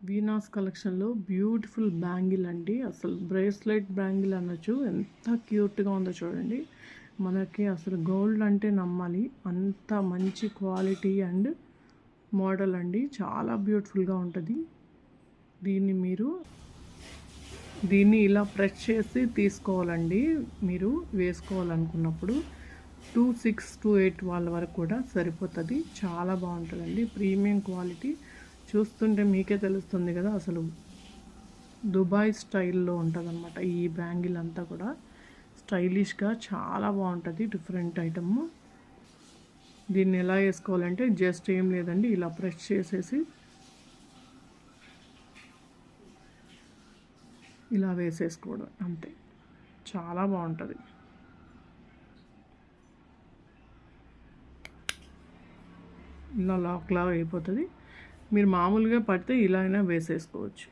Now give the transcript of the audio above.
వీనాస్ కలెక్షన్లో beautiful bangle అండి. అసలు బ్రేస్లెట్ బ్యాంగిల్ అనొచ్చు. ఎంత క్యూట్గా ఉందో చూడండి. మనకి అసలు గోల్డ్ అంటే నమ్మాలి, అంత మంచి క్వాలిటీ అండ్ మోడల్ అండి. చాలా బ్యూటిఫుల్గా ఉంటుంది. దీన్ని ఇలా ప్రెస్ చేసి తీసుకోవాలండి. మీరు వేసుకోవాలనుకున్నప్పుడు 26 to 8 వాళ్ళ వరకు కూడా సరిపోతుంది. చాలా బాగుంటుందండి. Premium quality. చూస్తుంటే మీకే తెలుస్తుంది కదా, అసలు దుబాయ్ స్టైల్లో ఉంటుంది అనమాట. ఈ బ్యాంగిల్ అంతా కూడా స్టైలిష్గా చాలా బాగుంటుంది. Different item. దీన్ని ఎలా వేసుకోవాలంటే జస్ట్ ఏం లేదండి, ఇలా ప్రెస్ చేసేసి ఇలా వేసేసుకోవడం అంతే. చాలా బాగుంటుంది. ఇలా లాక్లా అయిపోతుంది. మీరు మామూలుగా పడితే ఇలా అయినా వేసేసుకోవచ్చు.